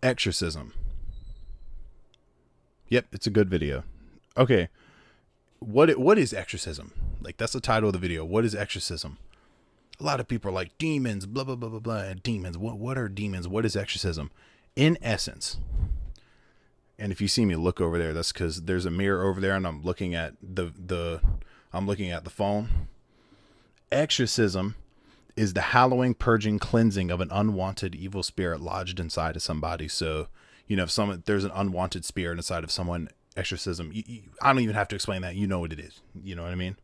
Exorcism. Yep, it's a good video. Okay, what is exorcism? Like, that's the title of the video. What is exorcism? A lot of people are like, demons, blah blah blah blah blah. Demons. What are demons? What is exorcism? In essence, and if you see me look over there, that's because there's a mirror over there, and I'm looking at the phone. Exorcism is the hallowing, purging, cleansing of an unwanted evil spirit lodged inside of somebody. So, if there's an unwanted spirit inside of someone, exorcism, I don't even have to explain that. You know what it is. You know what I mean?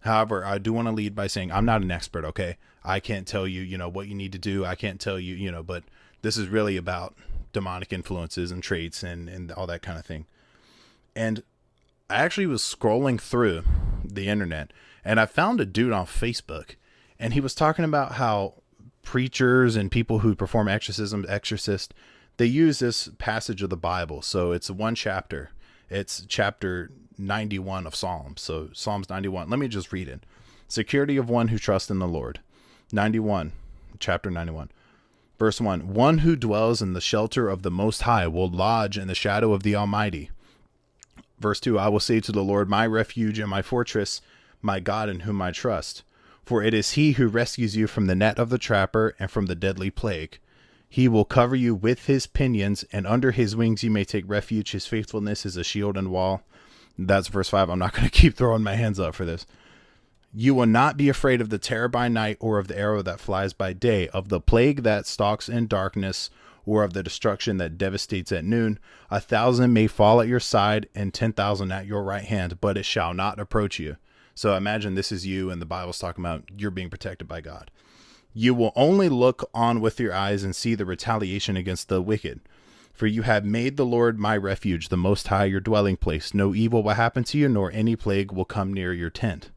However, I do want to lead by saying I'm not an expert, okay? I can't tell you, what you need to do. I can't tell you, but this is really about demonic influences and traits and all that kind of thing. And I actually was scrolling through the internet, and I found a dude on Facebook, and he was talking about how preachers and people who perform exorcists, they use this passage of the Bible. So it's one chapter. It's chapter 91 of Psalms. So Psalms 91. Let me just read it. Security of one who trusts in the Lord. 91, chapter 91. Verse 1. One who dwells in the shelter of the Most High will lodge in the shadow of the Almighty. Verse 2. I will say to the Lord, my refuge and my fortress, my God in whom I trust. For it is he who rescues you from the net of the trapper and from the deadly plague. He will cover you with his pinions, and under his wings you may take refuge. His faithfulness is a shield and wall. That's verse 5. I'm not going to keep throwing my hands up for this. You will not be afraid of the terror by night, or of the arrow that flies by day, of the plague that stalks in darkness, or of the destruction that devastates at noon. 1,000 may fall at your side and 10,000 at your right hand, but it shall not approach you. So imagine this is you, and the Bible's talking about you're being protected by God. You will only look on with your eyes and see the retaliation against the wicked. For you have made the Lord my refuge, the Most High your dwelling place. No evil will happen to you, nor any plague will come near your tent.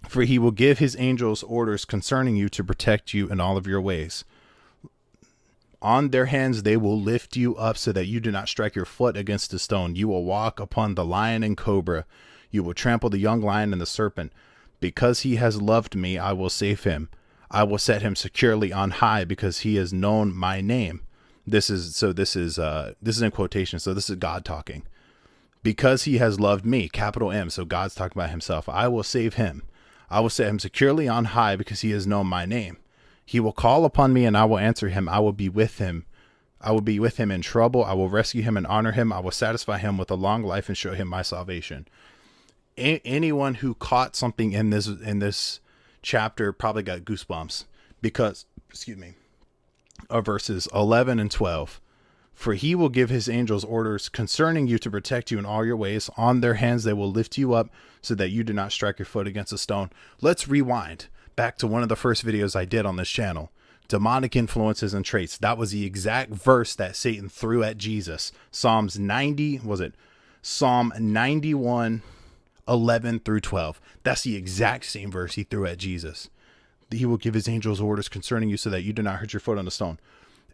For he will give his angels orders concerning you to protect you in all of your ways. On their hands they will lift you up so that you do not strike your foot against a stone. You will walk upon the lion and cobra. You will trample the young lion and the serpent. Because he has loved me, I will save him. I will set him securely on high because he has known my name. This is in quotation. So this is God talking. Because he has loved me, capital M. So God's talking about himself. I will save him. I will set him securely on high because he has known my name. He will call upon me and I will answer him. I will be with him. I will be with him in trouble. I will rescue him and honor him. I will satisfy him with a long life and show him my salvation. Anyone who caught something in this chapter probably got goosebumps because, of verses 11 and 12. For he will give his angels orders concerning you to protect you in all your ways. On their hands they will lift you up so that you do not strike your foot against a stone. Let's rewind back to one of the first videos I did on this channel. Demonic influences and traits. That was the exact verse that Satan threw at Jesus. Psalm 91, 11 through 12. That's the exact same verse he threw at Jesus. He will give his angels orders concerning you so that you do not hurt your foot on a stone.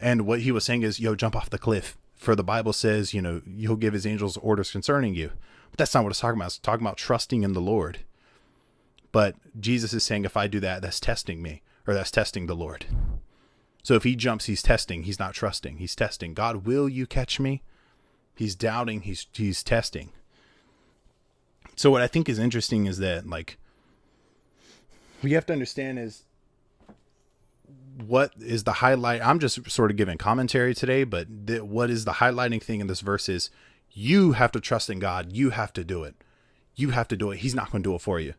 And what he was saying is, jump off the cliff. For the Bible says, he'll give his angels orders concerning you. But that's not what it's talking about. It's talking about trusting in the Lord. But Jesus is saying, if I do that, that's testing me, or that's testing the Lord. So if he jumps, he's testing. He's not trusting. He's testing. God, will you catch me? He's doubting. He's testing. So what I think is interesting is that, what you have to understand is, what is the highlight? I'm just sort of giving commentary today, but what is the highlighting thing in this verse is you have to trust in God. You have to do it. You have to do it. He's not going to do it for you,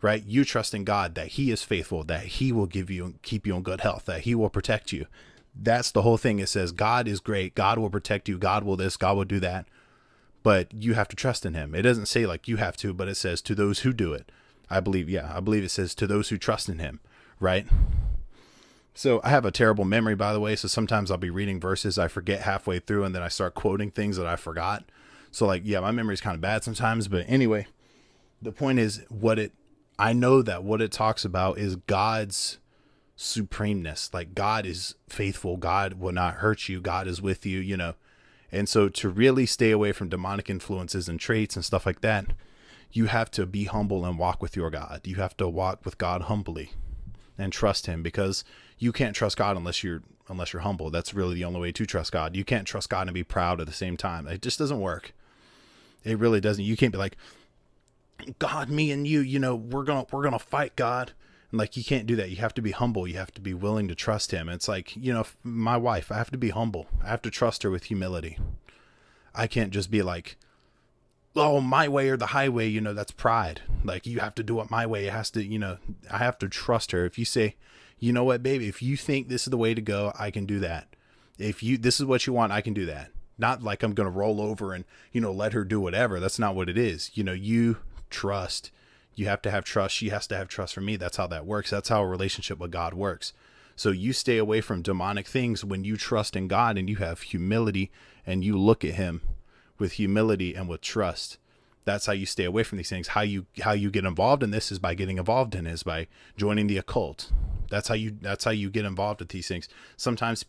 right? You trust in God that he is faithful, that he will give you, keep you in good health, that he will protect you. That's the whole thing. It says God is great. God will protect you. God will this, God will do that. But you have to trust in him. It doesn't say you have to, but it says to those who do it. I believe it says to those who trust in him, right? So I have a terrible memory, by the way. So sometimes I'll be reading verses I forget halfway through, and then I start quoting things that I forgot. So my memory is kind of bad sometimes. But anyway, the point is I know that what it talks about is God's supremeness. God is faithful. God will not hurt you. God is with you, And so to really stay away from demonic influences and traits and stuff like that, you have to be humble and walk with your God. You have to walk with God humbly and trust him, because you can't trust God unless you're humble. That's really the only way to trust God. You can't trust God and be proud at the same time. It just doesn't work. It really doesn't. You can't be like, God, me and you, we're gonna fight, God. And like, you can't do that. You have to be humble. You have to be willing to trust him. It's like, my wife, I have to be humble. I have to trust her with humility. I can't just be like, oh, my way or the highway, that's pride. Like, you have to do it my way. It has to, I have to trust her. If you say, you know what, baby, if you think this is the way to go, I can do that. If this is what you want, I can do that. Not like I'm going to roll over and, let her do whatever. That's not what it is. You trust. You have to have trust. She has to have trust for me. That's how that works. That's how a relationship with God works. So you stay away from demonic things when you trust in God and you have humility and you look at him with humility and with trust. That's how you stay away from these things. How you get involved in this is by getting involved in it, is by joining the occult. That's how you get involved with these things. Sometimes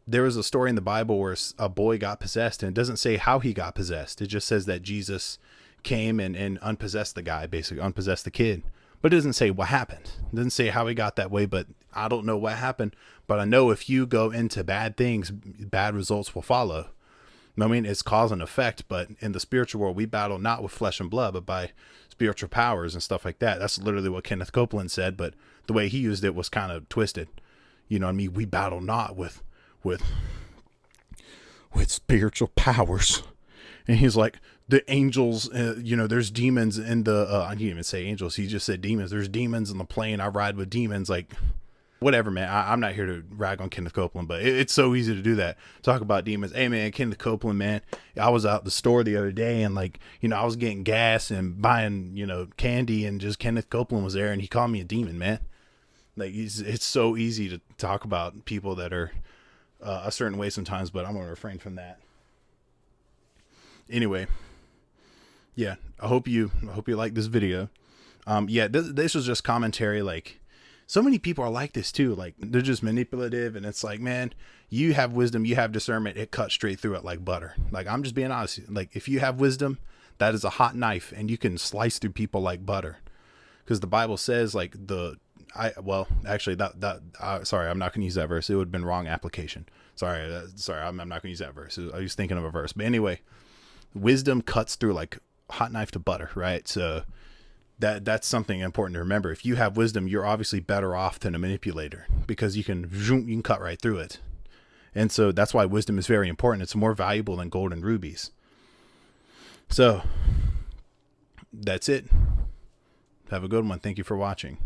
there was a story in the Bible where a boy got possessed, and it doesn't say how he got possessed. It just says that Jesus came and unpossessed the guy, basically unpossessed the kid. But it doesn't say what happened. It doesn't say how he got that way, but I don't know what happened. But I know if you go into bad things, bad results will follow. I mean, it's cause and effect, but in the spiritual world, we battle not with flesh and blood, but by spiritual powers and stuff like that. That's literally what Kenneth Copeland said, but the way he used it was kind of twisted. You know what I mean? We battle not with spiritual powers. And he's like, the angels, there's demons in the, I didn't even say angels. He just said demons. There's demons in the plane. I ride with demons. Like, whatever, man. I'm not here to rag on Kenneth Copeland, but it's so easy to do that. Talk about demons. Hey, man, Kenneth Copeland, man. I was out the store the other day and I was getting gas and buying, candy, and just Kenneth Copeland was there and he called me a demon, man. Like, it's so easy to talk about people that are a certain way sometimes, but I'm going to refrain from that. Anyway, yeah, I hope you like this video. This was just commentary. Like, so many people are like this too. Like, they're just manipulative, and it's like, man, you have wisdom, you have discernment. It cuts straight through it like butter. Like, I'm just being honest. Like, if you have wisdom, that is a hot knife, and you can slice through people like butter. Because the Bible says, like, sorry, I'm not going to use that verse. It would have been wrong application. Sorry, I'm not going to use that verse. I was thinking of a verse. But anyway, wisdom cuts through like hot knife to butter, right? So that's something important to remember. If you have wisdom, you're obviously better off than a manipulator, because you can cut right through it. And so that's why wisdom is very important. It's more valuable than gold and rubies. So that's it. Have a good one. Thank you for watching.